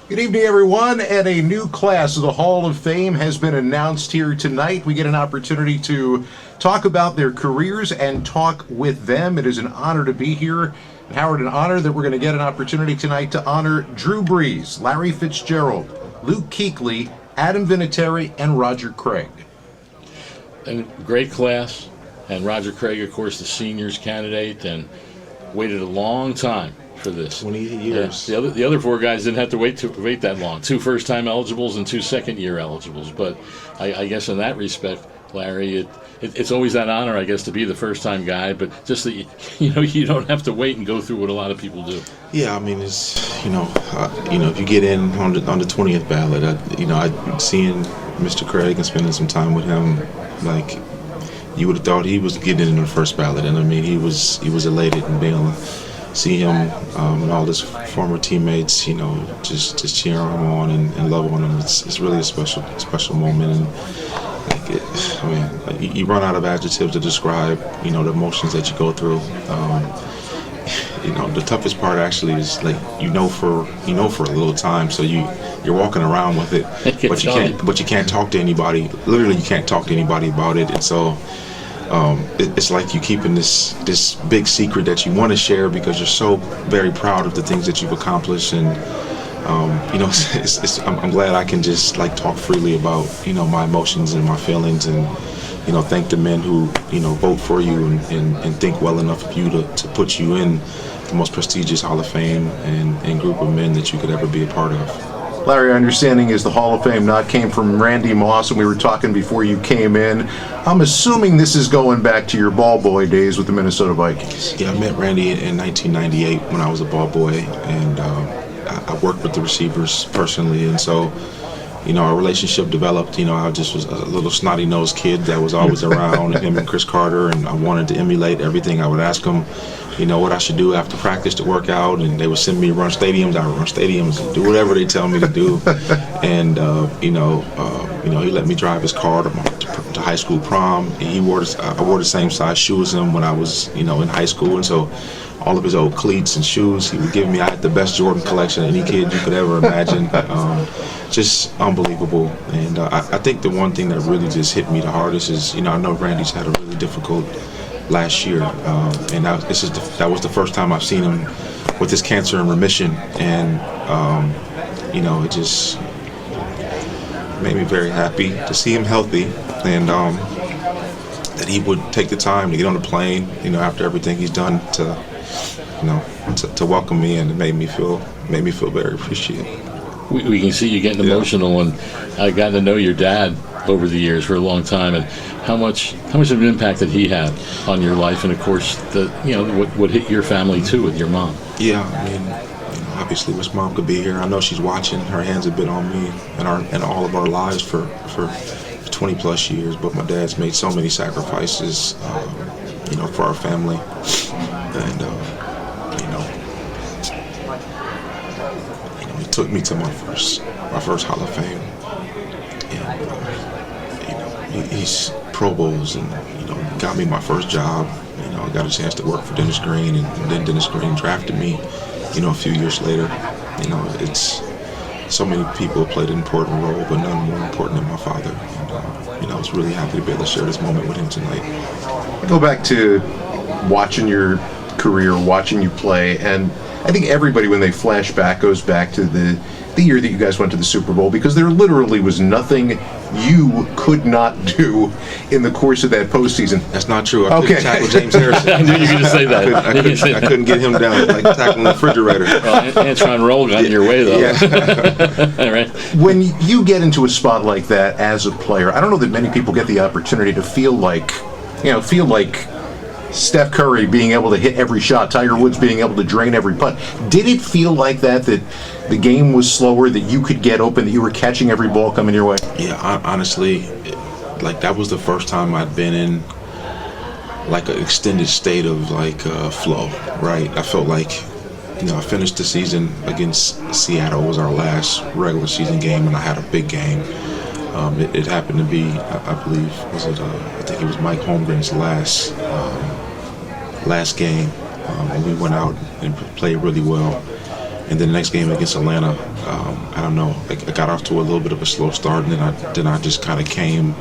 Good evening, everyone, and a new class of the Hall of Fame has been announced here tonight. We get an opportunity to talk about their careers and talk with them. It is an honor to be here. And Howard, an honor that we're going to get an opportunity tonight to honor Drew Brees, Larry Fitzgerald, Luke Kuechly, Adam Vinatieri, and Roger Craig. And great class, and Roger Craig, of course, the seniors candidate, and waited a long time for this. 20 years. Yeah, the other four guys didn't have to wait that long. 2 first-time eligibles and 2 second-year eligibles. But I guess in that respect, Larry, it's always that honor, I guess, to be the first-time guy. But just that you don't have to wait and go through what a lot of people do. Yeah, I mean, it's if you get in on the 20th ballot, I seeing Mr. Craig and spending some time with him, like you would have thought he was getting in the first ballot, and I mean he was elated and being able to see him and all his former teammates, just cheering him on and love on him. It's really a special moment, and you run out of adjectives to describe the emotions that you go through. The toughest part actually is like for a little time, so you're walking around with it, but you can't talk to anybody. Literally, you can't talk to anybody about it, and so. It's like you keeping this big secret that you want to share because you're so very proud of the things that you've accomplished, and I'm glad I can just like talk freely about my emotions and my feelings, and thank the men who vote for you and think well enough of you to put you in the most prestigious Hall of Fame and group of men that you could ever be a part of. Larry, our understanding is the Hall of Fame nod came from Randy Moss, and we were talking before you came in. I'm assuming this is going back to your ball boy days with the Minnesota Vikings. Yeah, I met Randy in 1998 when I was a ball boy, and I worked with the receivers personally, and so our relationship developed. I just was a little snotty-nosed kid that was always around him and Chris Carter, and I wanted to emulate everything. I would ask him what I should do after practice to work out, and they would send me to run stadiums. I would run stadiums and do whatever they tell me to do. And he let me drive his car to high school prom. I wore the same size shoes as him when I was in high school, and so all of his old cleats and shoes he would give me. I had the best Jordan collection any kid you could ever imagine. Just unbelievable. And I think the one thing that really just hit me the hardest is I know Randy's had a really difficult last year, and that was the first time I've seen him with his cancer in remission, and it just made me very happy to see him healthy, and that he would take the time to get on the plane, after everything he's done to welcome me, and it made me feel very appreciated. We can see you getting emotional, and I've gotten to know your dad over the years for a long time, and how much of an impact did he have on your life, and of course what hit your family too with your mom. Yeah, I mean, obviously wish Mom could be here. I know she's watching. Her hands have been on me and all of our lives for 20 plus years, but my dad's made so many sacrifices for our family, and he took me to my first Hall of Fame, and he's Pro Bowls, and got me my first job. I got a chance to work for Dennis Green, and then Dennis Green drafted me a few years later. It's so many people have played an important role, but none more important than my father, and I was really happy to be able to share this moment with him tonight. I go back to watching your career, watching you play, and I think everybody, when they flash back, goes back to the year that you guys went to the Super Bowl, because there literally was nothing you could not do in the course of that postseason. That's not true. I couldn't tackle James Harrison. I knew you were going to say that. I couldn't get him down like tackling the refrigerator. Antron Roll got in your way, though. Yeah. Right. When you get into a spot like that as a player, I don't know that many people get the opportunity to feel like Steph Curry being able to hit every shot, Tiger Woods being able to drain every putt. Did it feel like that the game was slower, that you could get open, that you were catching every ball coming your way? Yeah, honestly, that was the first time I'd been in like an extended state of flow, right? I felt like, I finished the season against Seattle. It was our last regular season game, and I had a big game. It happened to be, I believe, I think it was Mike Holmgren's last game, and we went out and played really well. And then the next game against Atlanta, I don't know, I got off to a little bit of a slow start, and then I just kind of came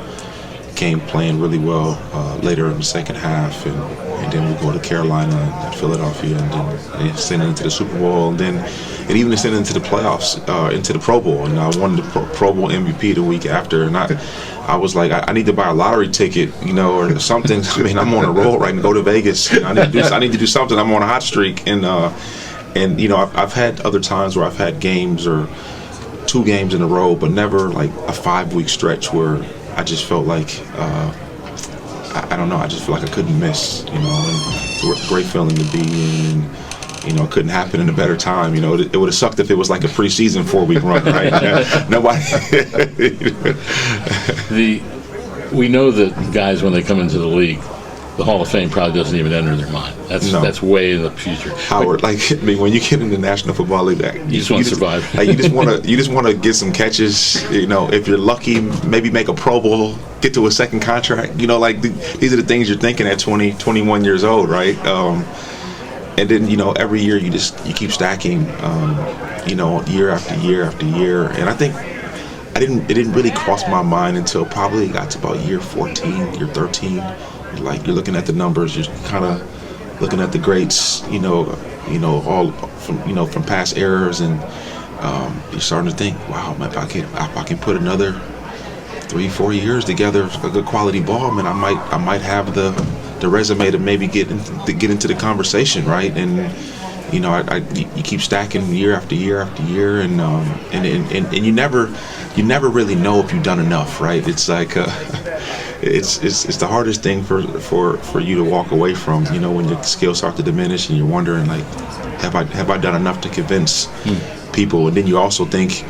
playing really well later in the second half, and then we go to Carolina and Philadelphia, and then extended into the Super Bowl, and then it even extended into the playoffs, into the Pro Bowl, and I won the Pro Bowl MVP the week after, and I was like, I need to buy a lottery ticket, or something. I mean, I'm on a roll right now. Go to Vegas. I need to do something. I'm on a hot streak, and I've had other times where I've had games or 2 games in a row, but never like a 5-week stretch where I just felt like I don't know. I just feel like I couldn't miss. And it's a great feeling to be in. And, it couldn't happen in a better time. It would have sucked if it was like a preseason 4-week run, right? Nobody. We know that guys, when they come into the league, the Hall of Fame probably doesn't even enter their mind. That's way in the future. Howard, when you get in the National Football League, you just want to survive. You just want to get some catches. If you're lucky, maybe make a Pro Bowl, get to a second contract. These are the things you're thinking at 20, 21 years old, right? And then every year you keep stacking, year after year after year. And I think it didn't really cross my mind until probably got to about year 14, year 13. You're looking at the numbers, you're kind of looking at the greats, all from past errors, and you're starting to think, wow, man, if I can put another 3-4 years together, a good quality ball, man, I might have the resume to maybe get into the conversation, right? And you keep stacking year after year after year, and you never really know if you've done enough, right? It's like it's the hardest thing for you to walk away from, when your skills start to diminish and you're wondering, like, have I done enough to convince people? And then you also think,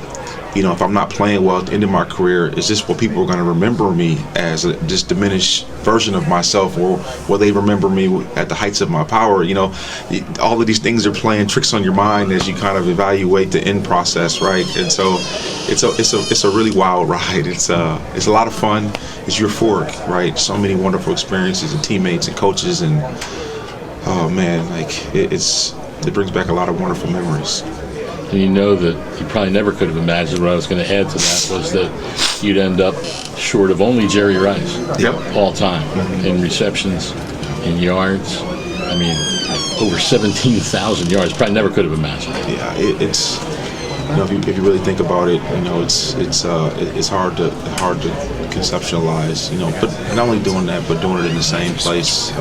if I'm not playing well at the end of my career, is this what people are going to remember me as, this diminished version of myself, or will they remember me at the heights of my power? All of these things are playing tricks on your mind as you kind of evaluate the end process, right? And so it's a really wild ride. It's a lot of fun. It's euphoric, right? So many wonderful experiences and teammates and coaches, and oh man, it brings back a lot of wonderful memories. And that you probably never could have imagined. What I was going to add to that was that you'd end up short of only Jerry Rice, all time, in receptions, in yards. I mean, over 17,000 yards. Probably never could have imagined it. Yeah, it's if you really think about it, it's hard to conceptualize. But not only doing that, but doing it in the same place.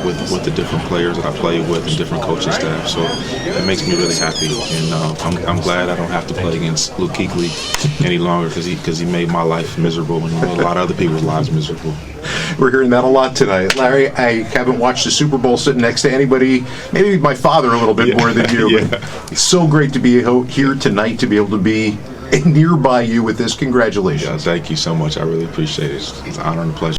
With the different players that I play with and different coaching staff. So it makes me really happy. And I'm glad I don't have to play against Luke Kuechly any longer, because he made my life miserable, and he made a lot of other people's lives miserable. We're hearing that a lot tonight. Larry, I haven't watched the Super Bowl sitting next to anybody, maybe my father a little bit more than you. But it's so great to be here tonight, to be able to be nearby you with this. Congratulations. Yeah, thank you so much. I really appreciate it. It's an honor and a pleasure.